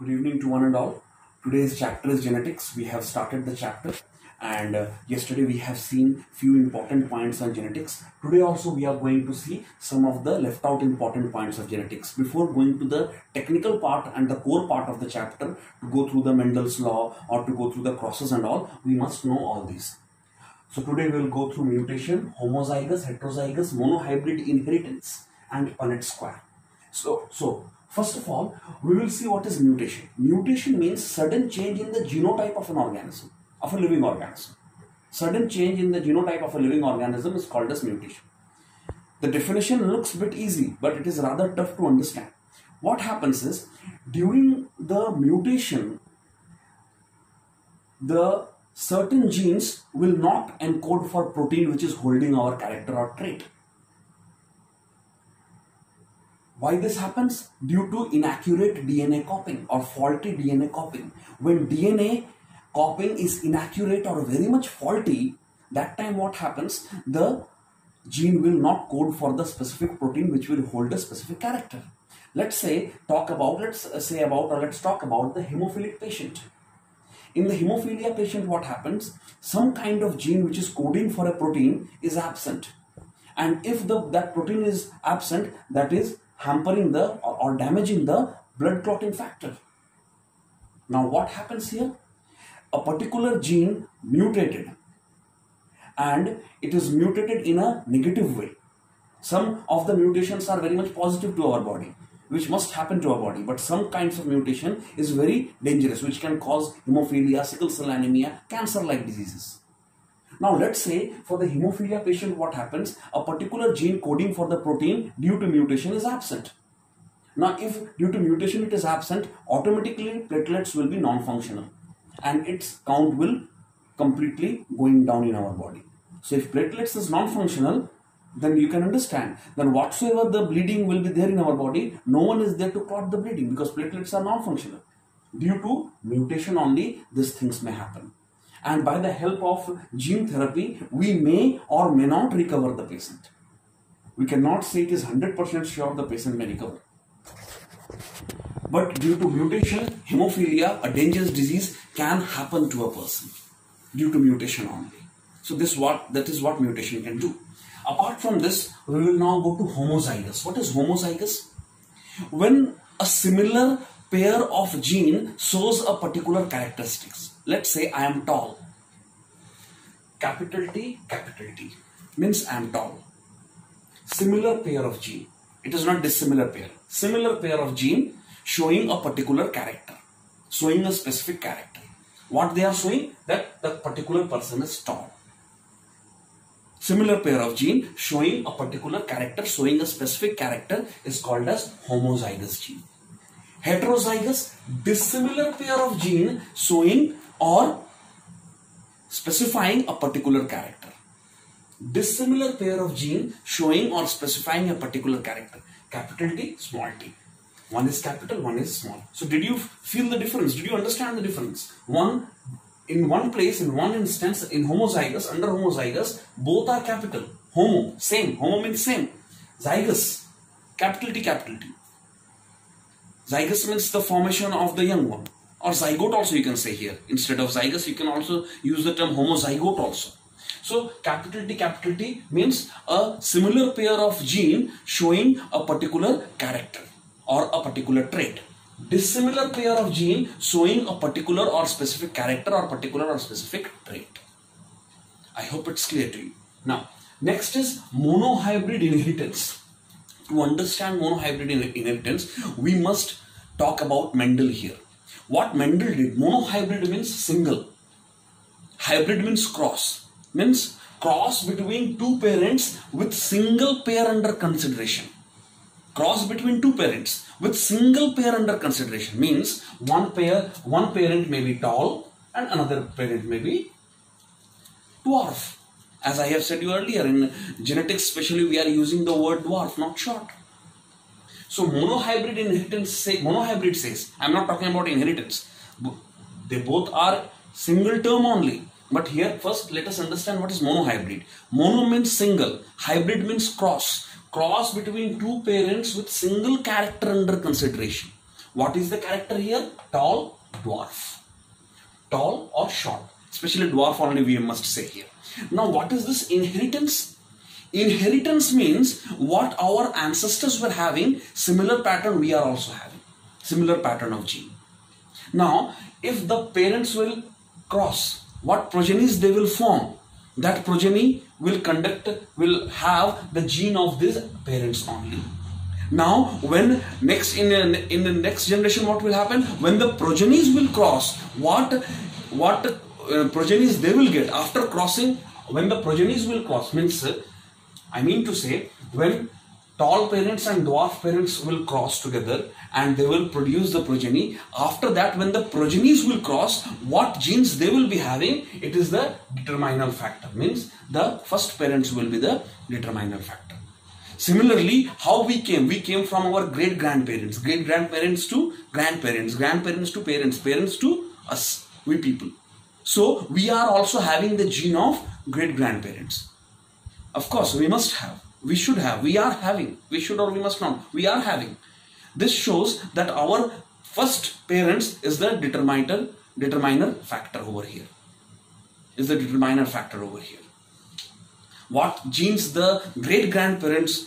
Good evening to one and all. Today's chapter is genetics. We have started the chapter, and yesterday we have seen few important points on genetics. Today also we are going to see some of the left out important points of genetics. Before going to the technical part and the core part of the chapter, to go through the Mendel's law or to go through the crosses and all, we must know all these. So today we will go through mutation, homozygous, heterozygous, monohybrid inheritance, and Punnett square. So first of all, we will see what is mutation. Mutation means sudden change in the genotype of an organism, of a living organism. Sudden change in the genotype of a living organism is called as mutation. The definition looks a bit easy, but it is rather tough to understand. What happens is, during the mutation, the certain genes will not encode for protein which is holding our character or trait. Why this happens? Due to inaccurate DNA copying or faulty DNA copying. When DNA copying is inaccurate or very much faulty, that time what happens? The gene will not code for the specific protein which will hold a specific character. Let's talk about the hemophilic patient. In the hemophilia patient, what happens? Some kind of gene which is coding for a protein is absent. And if that protein is absent, that is hampering or damaging the blood clotting factor. Now what happens here? A particular gene mutated, and it is mutated in a negative way. Some of the mutations are very much positive to our body, which must happen to our body, but some kinds of mutation is very dangerous, which can cause hemophilia, sickle cell anemia, cancer-like diseases. Now let's say for the hemophilia patient, what happens? A particular gene coding for the protein due to mutation is absent. Now if due to mutation it is absent, automatically platelets will be non-functional and its count will completely going down in our body. So if platelets is non-functional, then you can understand, then whatsoever the bleeding will be there in our body, no one is there to clot the bleeding because platelets are non-functional. Due to mutation only, these things may happen. And by the help of gene therapy, we may or may not recover the patient. We cannot say it is 100% sure the patient may recover. But due to mutation, hemophilia, a dangerous disease, can happen to a person due to mutation only. So that is what mutation can do. Apart from this, we will now go to homozygous. What is homozygous? When a similar pair of gene shows a particular characteristics. Let's say I am tall. Capital T means I am tall. Similar pair of gene. It is not dissimilar pair. Similar pair of gene showing a particular character, showing a specific character. What they are showing? That the particular person is tall. Similar pair of gene showing a particular character, showing a specific character is called as homozygous gene. Heterozygous, dissimilar pair of gene showing or specifying a particular character. Dissimilar pair of gene showing or specifying a particular character. Capital T, small t. One is capital, one is small. So did you feel the difference? Did you understand the difference? In one place, in one instance, in homozygous, under homozygous, both are capital. Homo, same. Homo means same. Zygous, capital T, capital T. Zygous means the formation of the young one. Or zygote also you can say here. Instead of zygous, you can also use the term homozygote also. So capital T means a similar pair of gene showing a particular character or a particular trait. Dissimilar pair of gene showing a particular or specific character or particular or specific trait. I hope it's clear to you. Now, next is monohybrid inheritance. To understand monohybrid inheritance, we must talk about Mendel here. What Mendel did, monohybrid means single. Hybrid means cross. Means cross between two parents with single pair under consideration. Cross between two parents with single pair under consideration means one parent may be tall and another parent may be dwarf. As I have said you earlier, in genetics especially we are using the word dwarf, not short. So monohybrid says, I am not talking about inheritance. They both are single term only. But here first let us understand what is monohybrid. Mono means single, hybrid means cross. Cross between two parents with single character under consideration. What is the character here? Tall, dwarf. Tall or short. Especially dwarf only we must say here. Now what is this inheritance? Inheritance means what our ancestors were having, similar pattern we are also having. Similar pattern of gene. Now if the parents will cross, what progenies they will form? That progeny will have the gene of these parents only. Now when in the next generation what will happen? When the progenies will cross, what progenies they will get after crossing? When the progenies will cross means, I mean to say, when tall parents and dwarf parents will cross together and they will produce the progeny. After that, when the progenies will cross, what genes they will be having? It is the determinal factor. Means the first parents will be the determinal factor. Similarly, how we came? We came from our great-grandparents. Great-grandparents to grandparents. Grandparents to parents. Parents to us. We people. So, we are also having the gene of great-grandparents. Of course, we must have. We should have. We are having. We should or we must not. We are having. This shows that our first parents is the determiner factor over here. Is the determiner factor over here. What genes the great-grandparents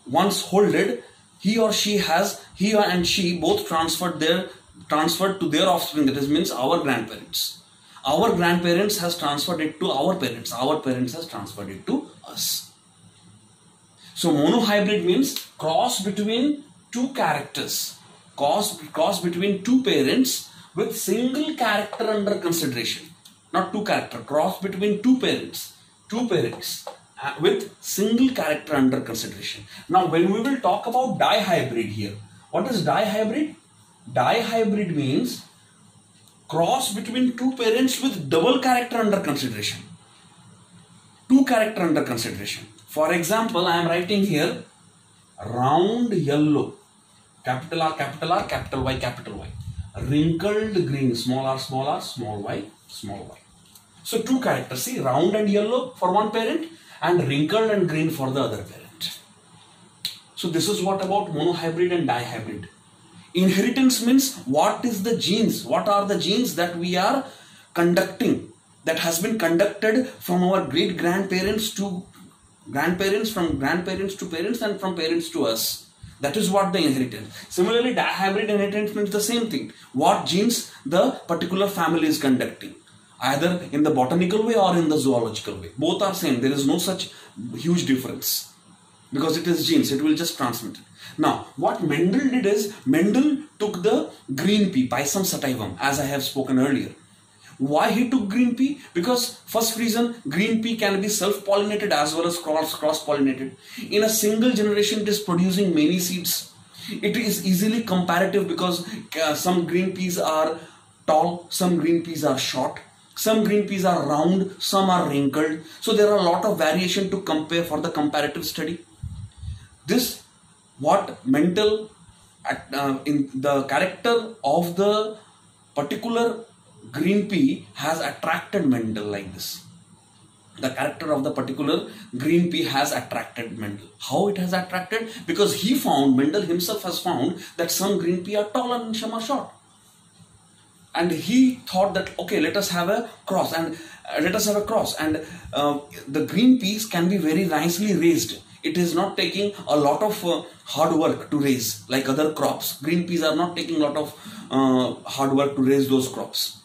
once holded, he or she both transferred to their offspring. That is, means our grandparents. Our grandparents has transferred it to our parents. Our parents has transferred it to us. So monohybrid means cross between two characters, cross between two parents with single character under consideration. Not two character, cross between two parents with single character under consideration. Now when we will talk about dihybrid here, what is dihybrid? Dihybrid means cross between two parents with double character under consideration. Two character under consideration. For example, I am writing here round yellow, capital R, capital Y, capital Y. Wrinkled green, small r, small y, small y. So two characters, see, round and yellow for one parent and wrinkled and green for the other parent. So this is what about monohybrid and dihybrid. Inheritance means what is the genes, what are the genes that we are conducting, that has been conducted from our great-grandparents to grandparents, from grandparents to parents, and from parents to us. That is what the inheritance. Similarly, dihybrid inheritance means the same thing. What genes the particular family is conducting, either in the botanical way or in the zoological way. Both are same. There is no such huge difference because it is genes. It will just transmit it. Now, what Mendel did is, Mendel took the green pea, Pisum sativum, as I have spoken earlier. Why he took green pea? Because first reason, green pea can be self-pollinated as well as cross-pollinated. In a single generation, it is producing many seeds. It is easily comparative because some green peas are tall, some green peas are short, some green peas are round, some are wrinkled. So there are a lot of variation to compare for the comparative study. This, what Mendel, in the character of the particular green pea has attracted Mendel like this. The character of the particular green pea has attracted Mendel. How it has attracted? Because he found, Mendel himself has found that some green pea are tall and some are short. And he thought that, okay, let us have a cross, and the green peas can be very nicely raised. It is not taking a lot of hard work to raise like other crops. Green peas are not taking a lot of hard work to raise those crops.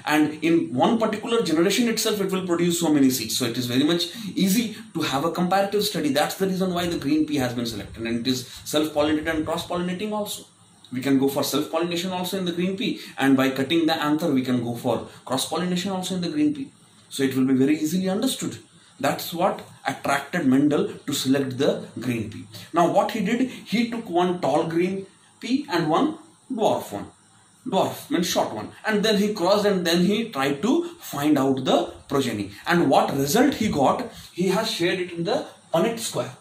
And in one particular generation itself, it will produce so many seeds. So it is very much easy to have a comparative study. That's the reason why the green pea has been selected. And it is self-pollinated and cross-pollinating also. We can go for self-pollination also in the green pea. And by cutting the anther, we can go for cross-pollination also in the green pea. So it will be very easily understood. That's what attracted Mendel to select the green pea. Now what he did, he took one tall green pea and one dwarf one. Dwarf means short one. And then he crossed and then he tried to find out the progeny. And what result he got, he has shared it in the Punnett square.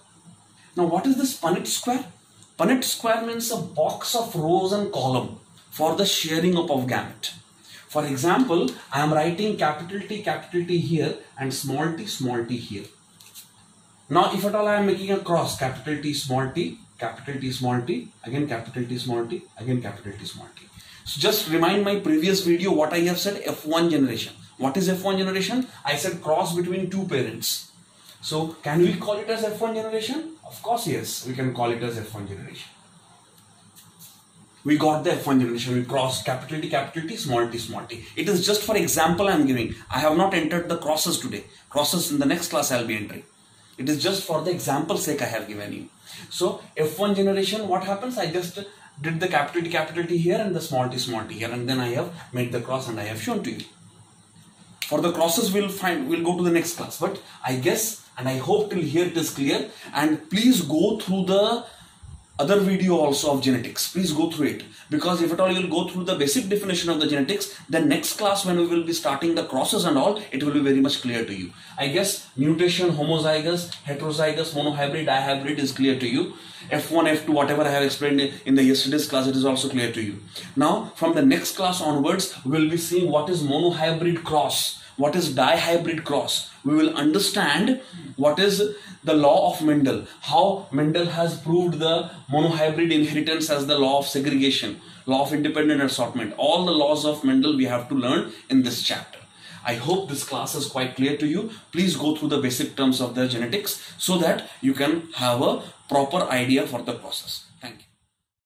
Now what is this Punnett square? Punnett square means a box of rows and column for the sharing up of gamete. For example, I am writing capital T here and small t here. Now if at all I am making a cross, capital T, small t, capital T small t, again capital T small t, again capital T small t. So just remind my previous video what I have said, F1 generation. What is F1 generation? I said cross between two parents. So can we call it as F1 generation? Of course yes, we can call it as F1 generation. We got the F1 generation, we crossed capital T, small t. It is just for example I am giving. I have not entered the crosses today. Crosses in the next class I will be entering. It is just for the example sake I have given you. So F1 generation, what happens? I just did the capital T here and the small t here, and then I have made the cross and I have shown to you. For the crosses we'll go to the next class, but I guess and I hope till here it is clear. And please go through the other video also of genetics. Please go through it, because if at all you will go through the basic definition of the genetics, then next class when we will be starting the crosses and all, it will be very much clear to you. I guess mutation, homozygous, heterozygous, monohybrid, dihybrid is clear to you. F1, F2, whatever I have explained in the yesterday's class, it is also clear to you. Now from the next class onwards, we will be seeing what is monohybrid cross, what is dihybrid cross. We will understand what is the law of Mendel, how Mendel has proved the monohybrid inheritance as the law of segregation, law of independent assortment. All the laws of Mendel we have to learn in this chapter. I hope this class is quite clear to you. Please go through the basic terms of the genetics so that you can have a proper idea for the process. Thank you.